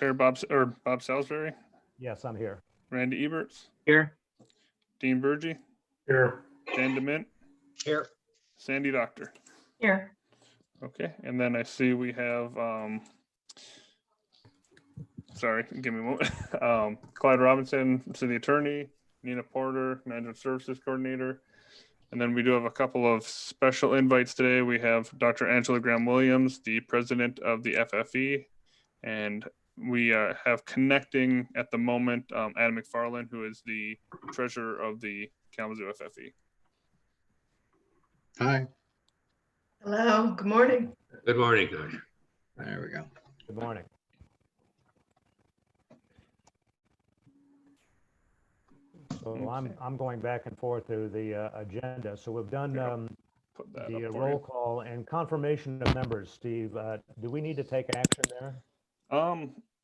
Chair Bob Salisbury, Yes, I'm here. Randy Eberts, Here. Dean Burgee, Here. Dan DeMint, Here. Sandy Doctor. Here. Okay, and then I see we have, sorry, give me a moment. Clyde Robinson, City Attorney, Nina Porter, Management Services Coordinator. And then we do have a couple of special invites today. We have Dr. Angela Graham-Williams, the President of the FFE, and we have connecting at the moment Adam McFarland, who is the Treasurer of the Kalamazoo FFE. Hi. Hello. Good morning. Good morning, Coach. There we go. Good morning. So I'm going back and forth through the agenda. So we've done Put that the up for roll you. call and confirmation of members. Steve, do we need to take action there?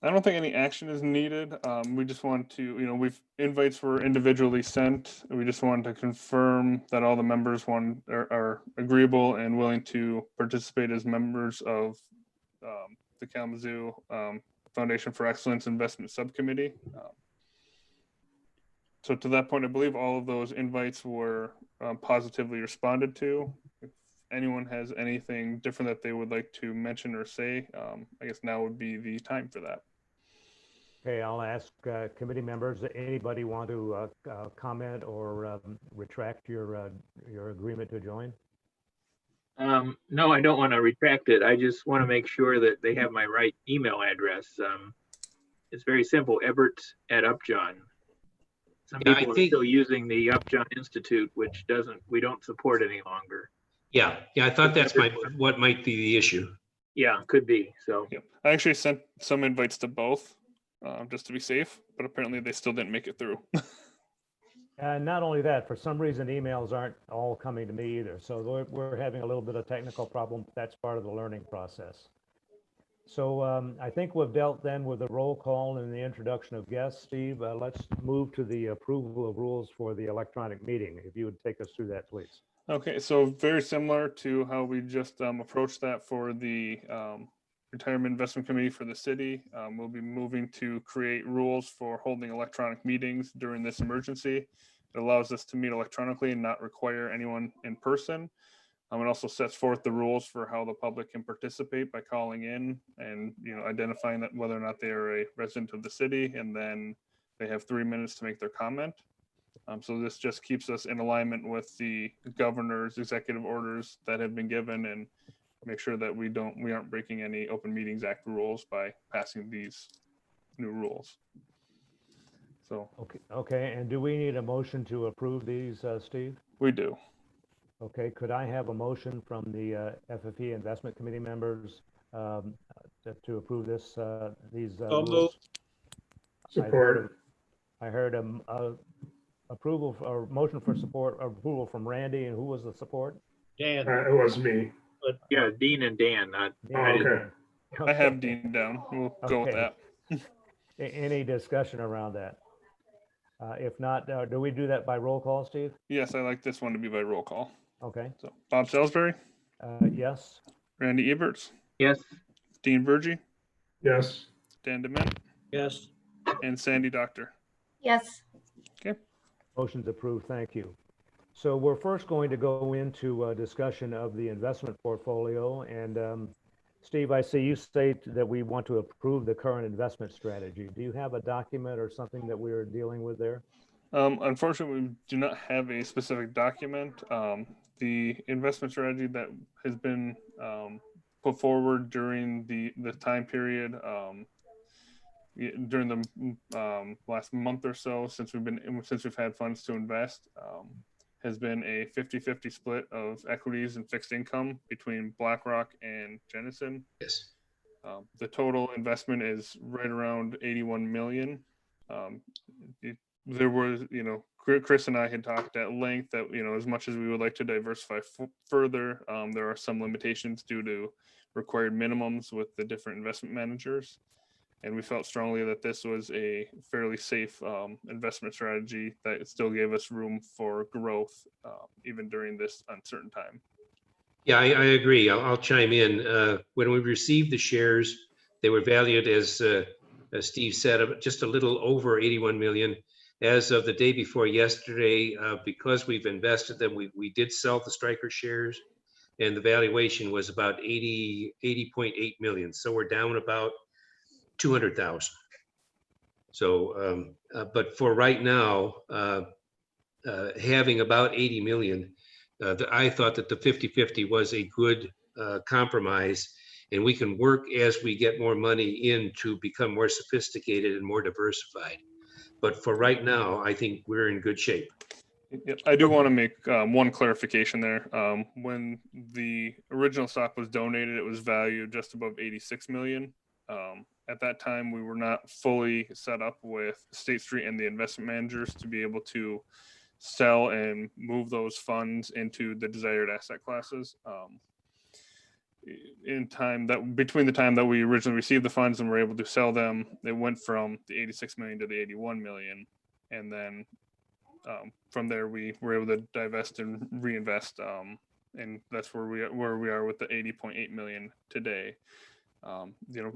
I don't think any action is needed. We just want to, we've invites were individually sent. We just wanted to confirm that all the members are agreeable and willing to participate as members of the Kalamazoo Foundation for Excellence Investment Subcommittee. So to that point, I believe all of those invites were positively responded to. If anyone has anything different that they would like to mention or say, I guess now would be the time for that. Okay, I'll ask committee members, anybody want to comment or retract your agreement to join? No, I don't want to retract it. I just want to make sure that they have my right email address. It's very simple, Ebert@Upjohn. Some Yeah, I people are think- still using the Upjohn Institute, which we don't support any longer. Yeah, I thought that's what might be the issue. Yeah, could be. So Yep. I actually sent some invites to both just to be safe, but apparently they still didn't make it through. And not only that, for some reason, emails aren't all coming to me either. So we're having a little bit of technical problem. That's part of the learning process. So I think we've dealt then with the roll call and the introduction of guests. Steve, let's move to the approval of rules for the electronic meeting. If you would take us through that, please. Okay, so very similar to how we just approached that for the Retirement Investment Committee for the city. We'll be moving to create rules for holding electronic meetings during this emergency. It allows us to meet electronically and not require anyone in person. It also sets forth the rules for how the public can participate by calling in and identifying that whether or not they are a resident of the city, and then they have 3 minutes to make their comment. So this just keeps us in alignment with the governor's executive orders that have been given, and make sure that we aren't breaking any Open Meetings Act rules by passing these new rules. So Okay. And do we need a motion to approve these, Steve? we do. Okay, could I have a motion from the FFE Investment Committee members to approve these rules? Support. I heard approval or motion for support, approval from Randy, and who was the support? Dan, It was me. yeah, Dean and Dan, not. Oh, okay. I have Dean down. We'll go with Okay. that. Any discussion around that? If not, do we do that by roll call, Steve? Yes, I like this one to be by roll call. Okay, So Bob Salisbury, yes. Randy Eberts, Yes. Dean Burgee, Yes. Dan DeMint, Yes. and Sandy Doctor. Yes. Motion's approved, thank you. So we're first going to go into a discussion of the investment portfolio. And Steve, I see you state that we want to approve the current investment strategy. Do you have a document or something that we're dealing with there? Unfortunately, we do not have a specific document. The investment strategy that has been put forward during the time period during the last month or so since we've had funds to invest has been a 50-50 split of equities and fixed income between BlackRock and Jennison. Yes. The total investment is right around 81 million. There was, Chris and I had talked at length that, as much as we would like to diversify further, there are some limitations due to required minimums with the different investment managers. And we felt strongly that this was a fairly safe investment strategy that still gave us room for growth, even during this uncertain time. Yeah, I agree. I'll chime in. When we received the shares, they were valued as as Steve said, just a little over 81 million. As of the day before yesterday, because we've invested them, we did sell the Stryker shares, and the valuation was about 80.8 million. So we're down about 200,000. So, but for right now, having about 80 million, I thought that the 50-50 was a good compromise, and we can work as we get more money in to become more sophisticated and more diversified. But for right now, I think we're in good shape. Yeah, I do want to make one clarification there. When the original stock was donated, it was valued just above 86 million. At that time, we were not fully set up with State Street and the investment managers to be able to sell and move those funds into the desired asset classes. In time that between the time that we originally received the funds and were able to sell them, it went from the 86 million to the 81 million, and then from there we were able to divest and reinvest, and that's where we are with the 80.8 million today.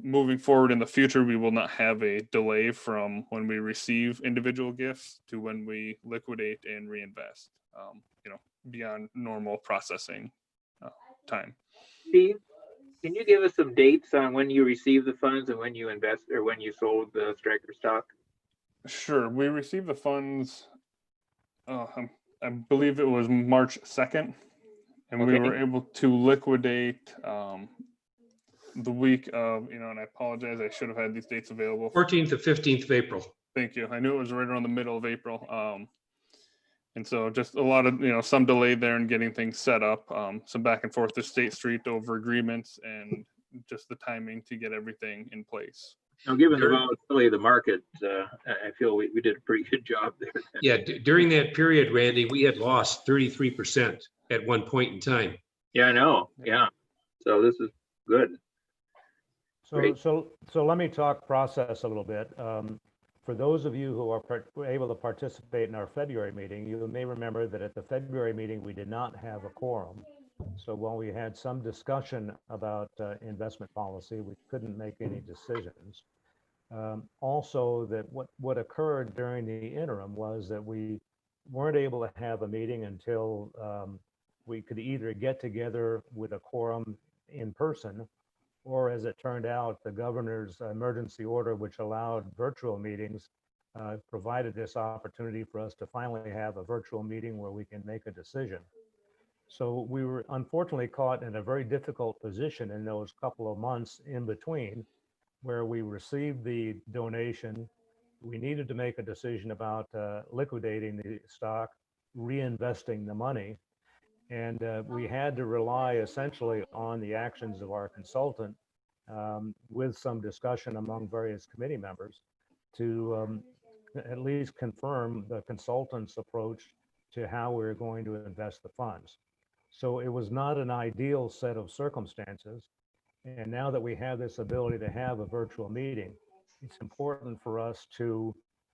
Moving forward in the future, we will not have a delay from when we receive individual gifts to when we liquidate and reinvest, beyond normal processing time. Steve, can you give us some dates on when you received the funds and when you invest or when you sold the Stryker stock? Sure. We received the funds, I believe it was March 2nd, and we Okay. were able to liquidate the week of, and I apologize, I should have had these dates available. 14th to 15th of April. Thank you. I knew it was right around the middle of April. And so just a lot of, some delay there in getting things set up, some back and forth to State Street over agreements and just the timing to get everything in place. Now, given the volatility of the market, I feel we did a pretty good job there. Yeah, during that period, Randy, we had lost 33% at one point in time. Yeah, I know. Yeah. So this is good. Great. So let me talk process a little bit. For those of you who were able to participate in our February meeting, you may remember that at the February meeting, we did not have a quorum. So while we had some discussion about investment policy, we couldn't make any decisions. Also, that what occurred during the interim was that we weren't able to have a meeting until we could either get together with a quorum in person, or as it turned out, the governor's emergency order, which allowed virtual meetings, provided this opportunity for us to finally have a virtual meeting where we can make a decision. So we were unfortunately caught in a very difficult position in those couple of months in between, where we received the donation. We needed to make a decision about liquidating the stock, reinvesting the money. And we had to rely essentially on the actions of our consultant, with some discussion among various committee members, to at least confirm the consultant's approach to how we're going to invest the funds. So it was not an ideal set of circumstances. And now that we have this ability to have a virtual meeting, it's important for us to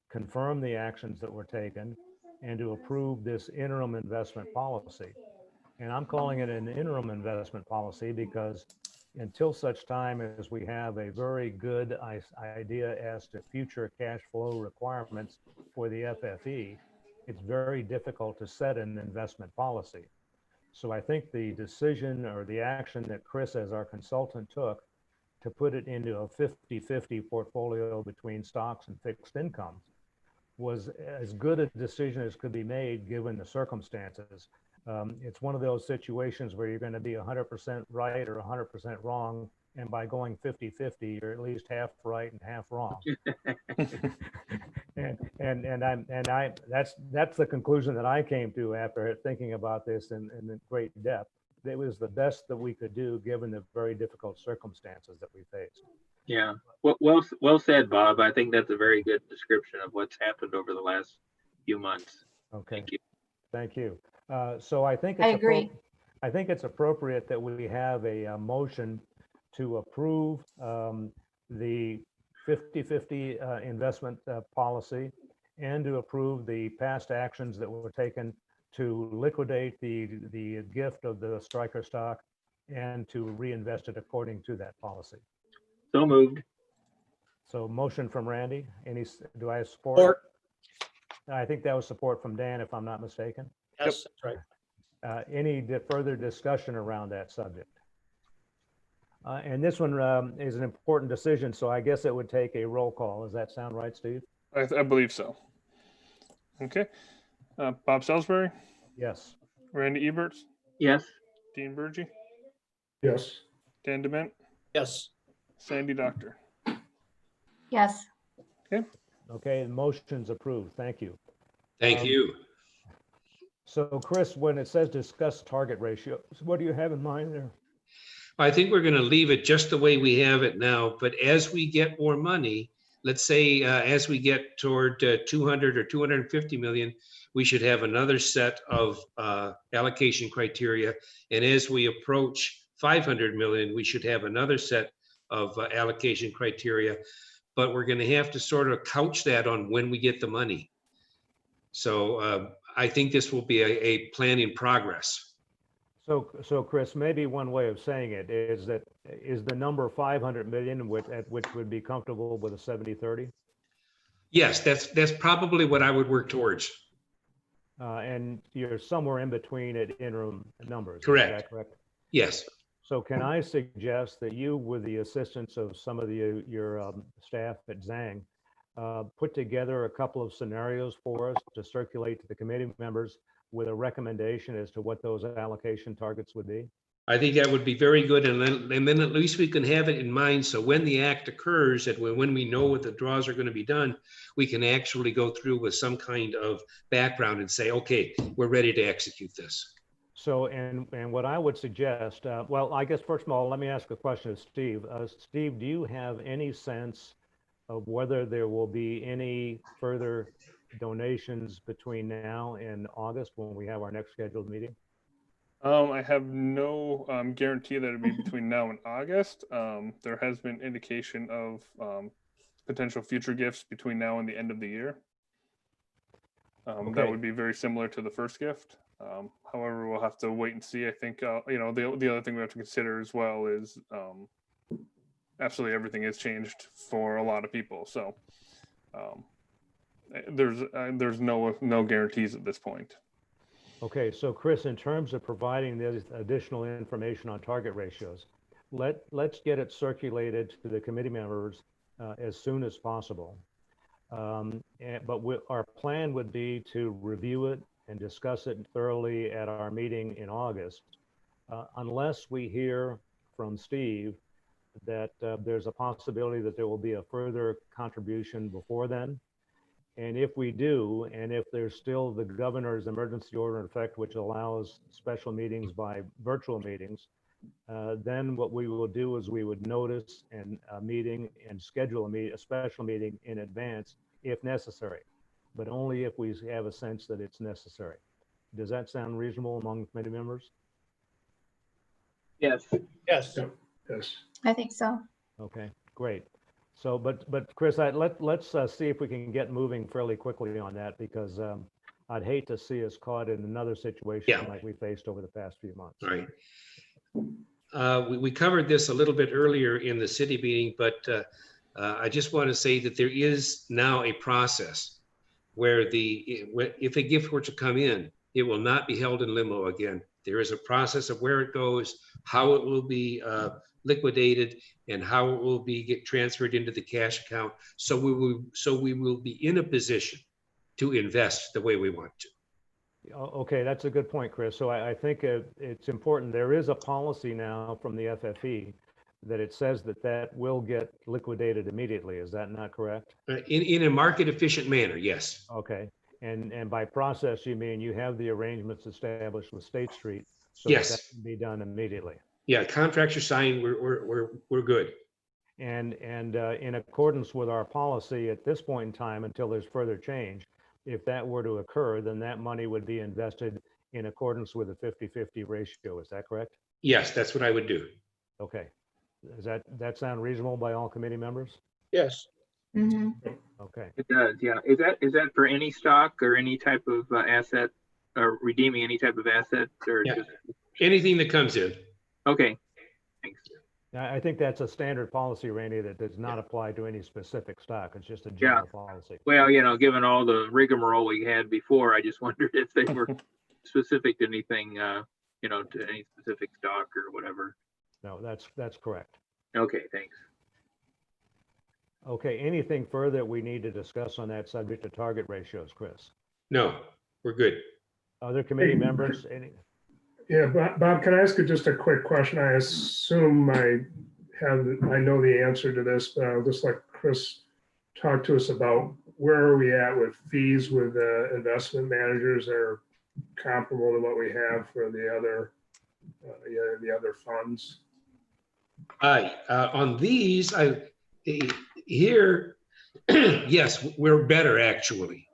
confirm the actions that were taken and to approve this interim investment policy. And I'm calling it an interim investment policy because until such time as we have a very good idea as to future cash flow requirements for the FFE, it's very difficult to set an investment policy. So I think the decision or the action that Chris, as our consultant, took to put it into a 50-50 portfolio between stocks and fixed incomes was as good a decision as could be made given the circumstances. It's one of those situations where you're going to be 100% right or 100% wrong, and by going 50-50, you're at least half right and half wrong. That's the conclusion that I came to after thinking about this in great depth. It was the best that we could do given the very difficult circumstances that we faced. Yeah, well said, Bob. I think that's a very good description of what's happened over the last few months. Okay. Thank you. Thank you. So I think I agree. I think it's appropriate that we have a motion to approve the 50-50 investment policy, and to approve the past actions that were taken to liquidate the gift of the Stryker stock and to reinvest it according to that policy. So moved. So motion from Randy. Do I have support? Support. I think that was support from Dan, if I'm not mistaken. Yes, that's right. Any further discussion around that subject? And this one is an important decision, so I guess it would take a roll call. Does that sound right, Steve? I believe so. Okay. Bob Salisbury, Yes. Randy Eberts, Yes. Dean Burgee, Yes. Dan Dement, Yes. Sandy Doctor. Yes. Okay, the motion's approved. Thank you. Thank you. So Chris, when it says discuss target ratio, what do you have in mind there? I think we're going to leave it just the way we have it now, but as we get more money, let's say as we get toward 200 or 250 million, we should have another set of allocation criteria. And as we approach 500 million, we should have another set of allocation criteria. But we're going to have to sort of couch that on when we get the money. So I think this will be a plan in progress. So Chris, maybe one way of saying it is that is the number 500 million at which would be comfortable with a 70-30? Yes, that's probably what I would work towards. And you're somewhere in between at interim numbers. Correct. Is that correct? Yes. So can I suggest that you, with the assistance of some of your staff at Zhang, put together a couple of scenarios for us to circulate to the committee members with a recommendation as to what those allocation targets would be? I think that would be very good. And then at least we can have it in mind. So when the act occurs, that when we know what the draws are going to be done, we can actually go through with some kind of background and say, okay, we're ready to execute this. So, and what I would suggest, well, I guess first of all, let me ask a question of Steve. Steve, do you have any sense of whether there will be any further donations between now and August when we have our next scheduled meeting? I have no guarantee that it'll be between now and August. There has been indication of potential future gifts between now and the end of the year. Okay. That would be very similar to the first gift. However, we'll have to wait and see. I think, the other thing we have to consider as well is absolutely everything has changed for a lot of people. So there's no guarantees at this point. Okay, so Chris, in terms of providing the additional information on target ratios, let's get it circulated to the committee members as soon as possible. But our plan would be to review it and discuss it thoroughly at our meeting in August, unless we hear from Steve that there's a possibility that there will be a further contribution before then. And if we do, and if there's still the governor's emergency order in effect, which allows special meetings by virtual meetings, then what we will do is we would notice a meeting and schedule a special meeting in advance if necessary, but only if we have a sense that it's necessary. Does that sound reasonable among committee members? Yes. Yes. Yes. I think so. Okay, great. So, but Chris, let's see if we can get moving fairly quickly on that, because I'd hate to see us caught in another situation like we faced over the past few months. All right. We covered this a little bit earlier in the city meeting, but I just want to say that there is now a process where if a gift were to come in, it will not be held in limbo again. There is a process of where it goes, how it will be liquidated, and how it will get transferred into the cash account. So we will be in a position to invest the way we want to. Okay, that's a good point, Chris. So I think it's important. There is a policy now from the FFE that it says that will get liquidated immediately. Is that not correct? In a market efficient manner, yes. Okay, and by process you mean you have the arrangements established with State Street, so Yes. that can be done immediately. Yeah, contracts are signed. We're good. And in accordance with our policy at this point in time, until there's further change, if that were to occur, then that money would be invested in accordance with a 50-50 ratio. Is that correct? Yes, that's what I would do. Okay. Does that sound reasonable by all committee members? Yes. Hmm. Okay. It does, yeah. Is that for any stock or any type of asset, or redeeming any type of asset, or Yeah. just Anything that comes in. okay? Thanks. I think that's a standard policy, Randy, that does not apply to any specific stock. It's just a Yeah. general policy. Well, given all the rigmarole we had before, I just wondered if they were specific to anything, to any specific stock or whatever. No, that's correct. Okay, thanks. Okay, anything further we need to discuss on that subject of target ratios, Chris? No, we're good. Other committee members? Yeah, Bob, can I ask you just a quick question? I assume I know the answer to this, but I'll just let Chris talk to us about where are we at with fees with investment managers that are comparable to what we have for the other funds. On these, here, yes, we're better actually.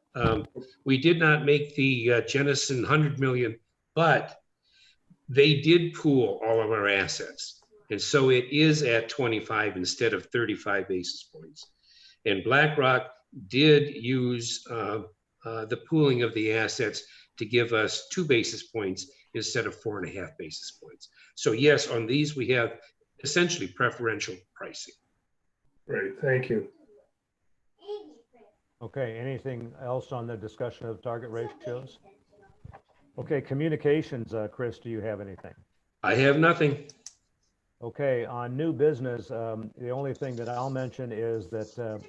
We did not make the Jennison 100 million, but they did pool all of our assets. And so it is at 25 instead of 35 basis points. And BlackRock did use the pooling of the assets to give us 2 basis points instead of 4.5 basis points. So yes, on these, we have essentially preferential pricing. Great, thank you. Okay, anything else on the discussion of target ratios? Okay, communications, Chris, do you have anything? I have nothing. Okay, on new business, the only thing that I'll mention is that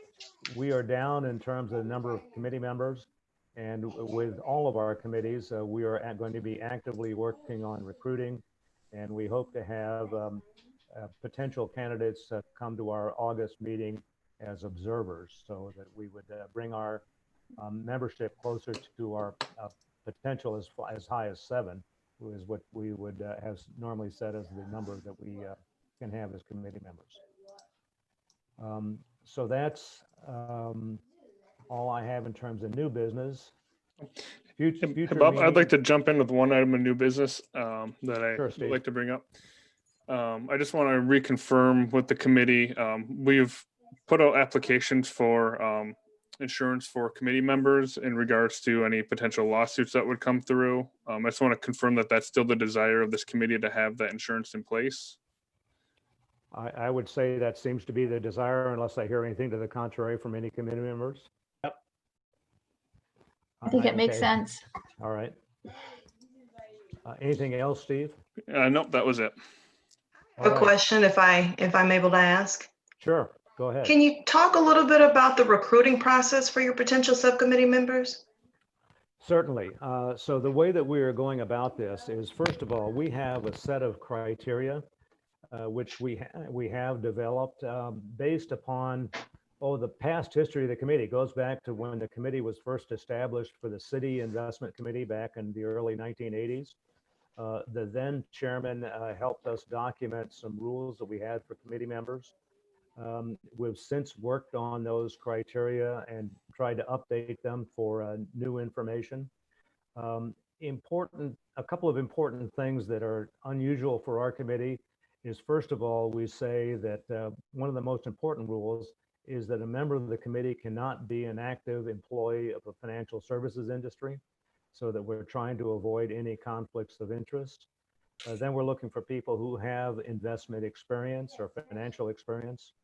we are down in terms of the number of committee members. And with all of our committees, we are going to be actively working on recruiting. And we hope to have potential candidates come to our August meeting as observers so that we would bring our membership closer to our potential as high as 7, is what we would have normally set as the number that we can have as committee members. So that's all I have in terms of new business. Future Bob, I'd like meeting- to jump in with one item of new business that I Sure, would Steve. like to bring up. I just want to reconfirm with the committee. We've put out applications for insurance for committee members in regards to any potential lawsuits that would come through. I just want to confirm that that's still the desire of this committee to have that insurance in place. I would say that seems to be the desire unless I hear anything to the contrary from any committee members. Yep. I think it makes Okay. sense. All right. Anything else, Steve? Nope, that was it. All A right. question if I'm able to ask. Sure, go ahead. Can you talk a little bit about the recruiting process for your potential subcommittee members? Certainly. So the way that we are going about this is, first of all, we have a set of criteria which we have developed based upon the past history of the committee. It goes back to when the committee was first established for the City Investment Committee back in the early 1980s. The then chairman helped us document some rules that we had for committee members. We've since worked on those criteria and tried to update them for new information. A couple of important things that are unusual for our committee is, first of all, we say that one of the most important rules is that a member of the committee cannot be an active employee of the financial services industry, so that we're trying to avoid any conflicts of interest. Then we're looking for people who have investment experience or financial experience.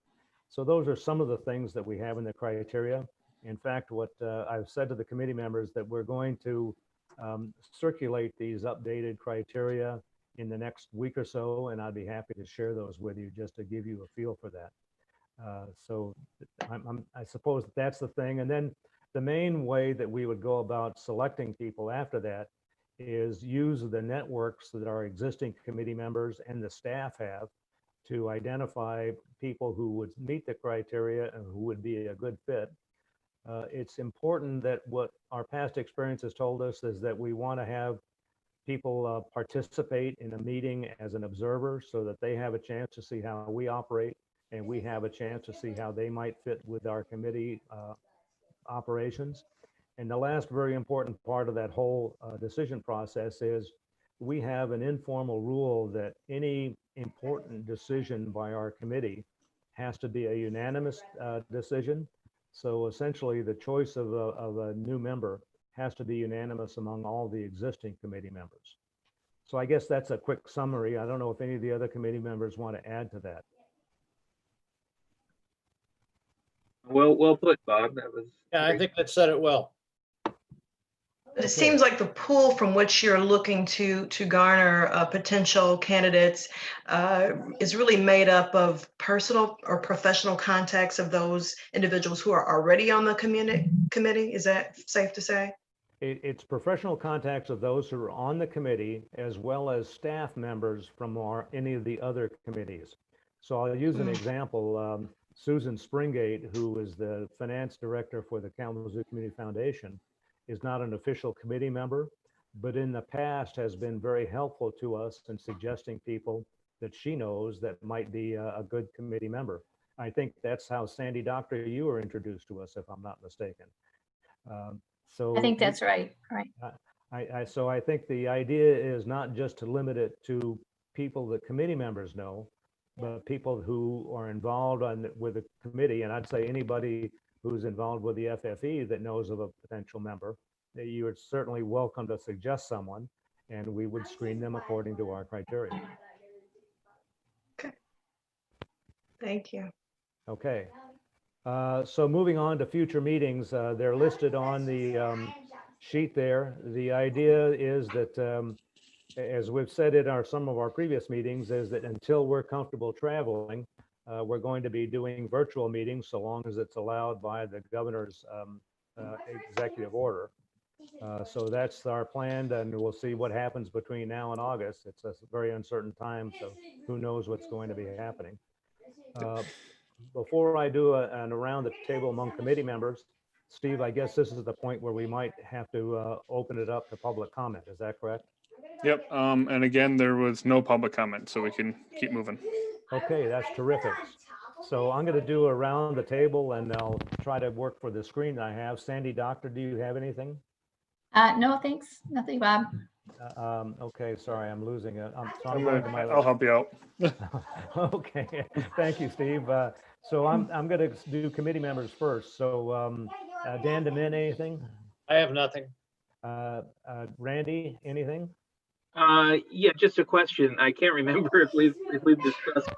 So those are some of the things that we have in the criteria. In fact, what I've said to the committee members that we're going to circulate these updated criteria in the next week or so, and I'd be happy to share those with you just to give you a feel for that. So I suppose that's the thing. And then the main way that we would go about selecting people after that is use the networks that our existing committee members and the staff have to identify people who would meet the criteria and who would be a good fit. It's important that what our past experience has told us is that we want to have people participate in a meeting as an observer so that they have a chance to see how we operate and we have a chance to see how they might fit with our committee operations. And the last very important part of that whole decision process is we have an informal rule that any important decision by our committee has to be a unanimous decision. So essentially the choice of a new member has to be unanimous among all the existing committee members. So I guess that's a quick summary. I don't know if any of the other committee members want to add to that. Well put, Bob. That was. Yeah, I great. think that said it well. But it Okay. seems like the pool from which you're looking to garner potential candidates is really made up of personal or professional contacts of those individuals who are already on the committee. Is that safe to say? It's professional contacts of those who are on the committee, as well as staff members from any of the other committees. So I'll use an example. Susan Springate, who is the finance director for the Kalamazoo Community Foundation, is not an official committee member, but in the past has been very helpful to us in suggesting people that she knows that might be a good committee member. I think that's how Sandy Doctor, you were introduced to us, if I'm not mistaken. So I think that's right. Right. So I think the idea is not just to limit it to people that committee members know, but people who are involved with the committee, and I'd say anybody who's involved with the FFE that knows of a potential member, that you are certainly welcome to suggest someone, and we would screen them according to our criteria. Thank you. Okay. So moving on to future meetings, they're listed on the sheet there. The idea is that, as we've said in some of our previous meetings, is that until we're comfortable traveling, we're going to be doing virtual meetings so long as it's allowed by the governor's executive order. So that's our plan, and we'll see what happens between now and August. It's a very uncertain time, so who knows what's going to be happening. Before I do an around the table among committee members, Steve, I guess this is the point where we might have to open it up to public comment. Is that correct? Yep. And again, there was no public comment, so we can keep moving. Okay, that's terrific. So I'm going to do around the table, and I'll try to work for the screen I have. Sandy Doctor, do you have anything? No, thanks. Nothing, Bob. Okay, sorry, I'm losing it. I'll help you out. Okay, thank you, Steve. So I'm going to do committee members first. So Dan DeMint, anything? I have nothing. Randy, anything? Yeah, just a question. I can't remember if we've discussed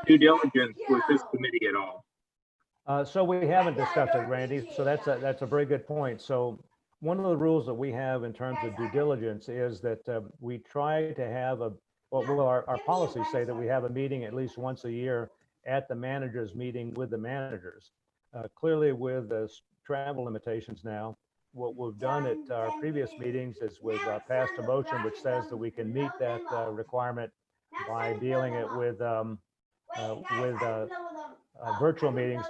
due diligence with this committee at all. So we haven't discussed it, Randy. So that's a very good point. So one of the rules that we have in terms of due diligence is that we try to have our policies say that we have a meeting at least once a year at the managers meeting with the managers. Clearly with the travel limitations now, what we've done at our previous meetings is we've passed a motion which says that we can meet that requirement by dealing it with virtual meetings.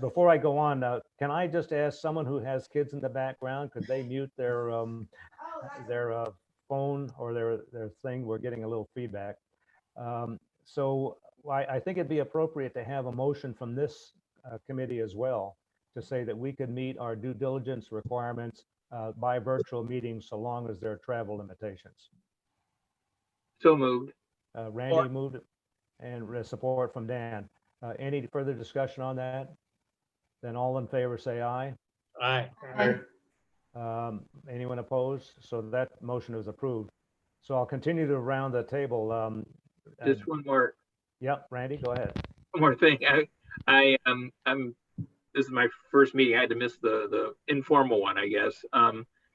Before I go on, can I just ask someone who has kids in the background, could they mute their phone or their thing? We're getting a little feedback. So I think it'd be appropriate to have a motion from this committee as well to say that we could meet our due diligence requirements by virtual meetings so long as there are travel limitations. So moved. Randy moved it, and support from Dan. Any further discussion on that? Then all in favor say aye. Aye. Anyone opposed? So that motion is approved. So I'll continue to round the table. Just one more. Yep, Randy, go ahead. One more thing. This is my first meeting. I had to miss the informal one, I guess.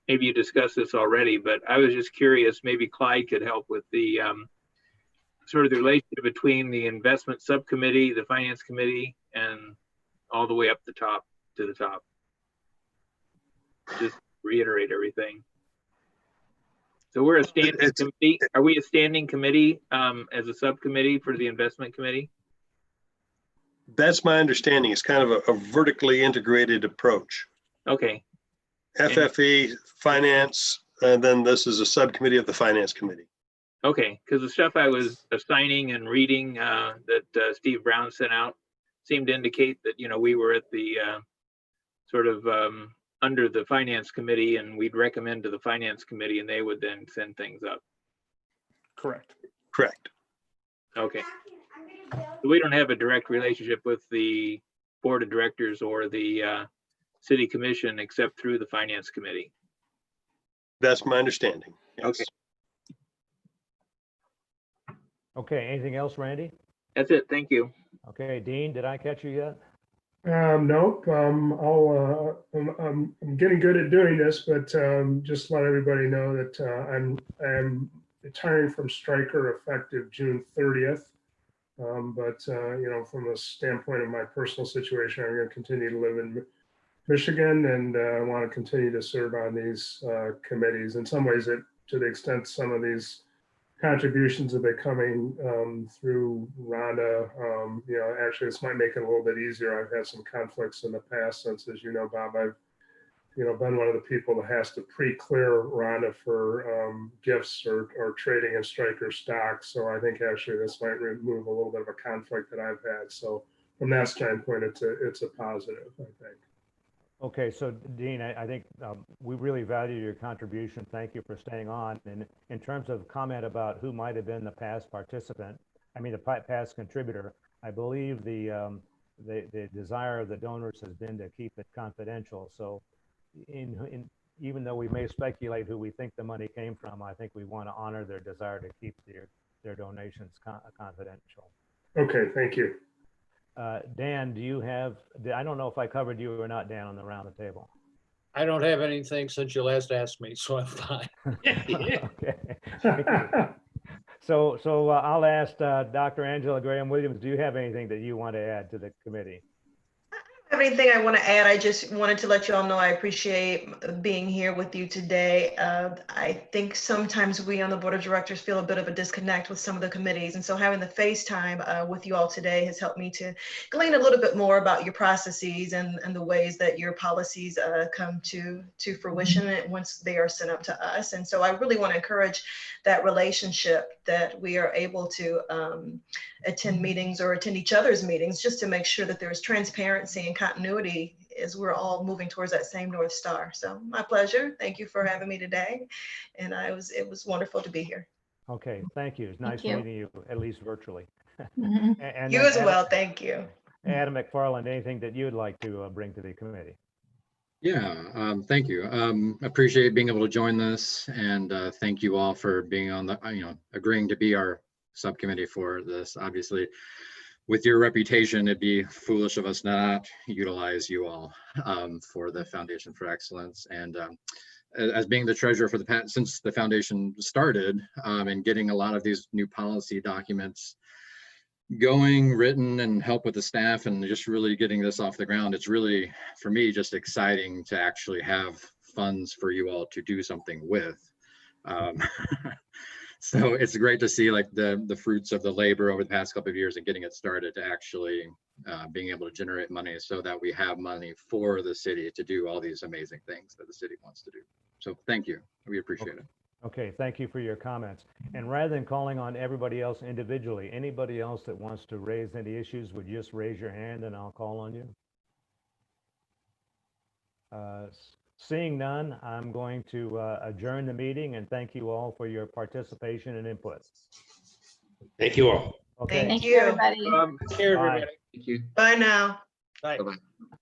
Maybe you discussed this already, but I was just curious. Maybe Clyde could help with the sort of the relationship between the investment subcommittee, the finance committee, and all the way up the top to the top. Just reiterate everything. So we're a standing committee. Are we a standing committee as a subcommittee for the investment committee? That's my understanding. It's kind of a vertically integrated approach. Okay. FFE, finance, and then this is a subcommittee of the finance committee. Okay, because the stuff I was assigning and reading that Steve Brown sent out seemed to indicate that, you know, we were at the sort of under the finance committee, and we'd recommend to the finance committee and they would then send things up. Correct. Correct. Okay. So we don't have a direct relationship with the board of directors or the city commission except through the finance committee. That's my understanding. Yes. Okay. Okay, anything else, Randy? That's it. Thank you. Okay, Dean, did I catch you yet? Nope. I'm getting good at doing this, but just let everybody know that I'm retiring from Stryker effective June 30th. But from the standpoint of my personal situation, I'm going to continue to live in Michigan, and I want to continue to serve on these committees. In some ways, to the extent some of these contributions have been coming through Rhonda. Actually, this might make it a little bit easier. I've had some conflicts in the past, since, as you know, Bob, I've been one of the people that has to pre-clear Rhonda for gifts or trading in Stryker stock. So I think actually this might remove a little bit of a conflict that I've had. So from that standpoint, it's a positive, I think. Okay, so Dean, I think we really value your contribution. Thank you for staying on. And in terms of comment about who might have been the past participant, the past contributor, I believe the desire of the donors has been to keep it confidential. So even though we may speculate who we think the money came from, I think we want to honor their desire to keep their donations confidential. Okay, thank you. Dan, I don't know if I covered you or not, Dan, on the round the table. I don't have anything since you last asked me, so I'm fine. Okay. So I'll ask Dr. Angela Graham-Williams, do you have anything that you want to add to the committee? Have anything I want to add? I just wanted to let you all know I appreciate being here with you today. I think sometimes we on the board of directors feel a bit of a disconnect with some of the committees, and so having the FaceTime with you all today has helped me to glean a little bit more about your processes and the ways that your policies come to fruition once they are sent up to us. And so I really want to encourage that relationship, that we are able to attend meetings or attend each other's meetings, just to make sure that there's transparency and continuity as we're all moving towards that same North Star. So my pleasure. Thank you for having me today. And it was wonderful to be here. Okay, thank you. It's nice meeting you, at least virtually. Mhm. And You as well, thank you. Adam McFarland, anything that you'd like to bring to the committee? Yeah, thank you. Appreciate being able to join this, and thank you all for being on the, agreeing to be our subcommittee for this. Obviously, with your reputation, it'd be foolish of us not utilize you all for the Foundation for Excellence. And as being the treasurer for since the foundation started, and getting a lot of these new policy documents going, written, and help with the staff, and just really getting this off the ground, it's really, for me, just exciting to actually have funds for you all to do something with. So it's great to see like the fruits of the labor over the past couple of years and getting it started to actually being able to generate money so that we have money for the city to do all these amazing things that the city wants to do. So thank you. We appreciate it. Okay, thank you for your comments. And rather than calling on everybody else individually, anybody else that wants to raise any issues would just raise your hand and I'll call on you. Seeing none, I'm going to adjourn the meeting and thank you all for your participation and input. Thank you all. Okay. Thank Thank you, everybody. Here, Bye. everybody. Thank you. Bye now. Bye. Bye-bye.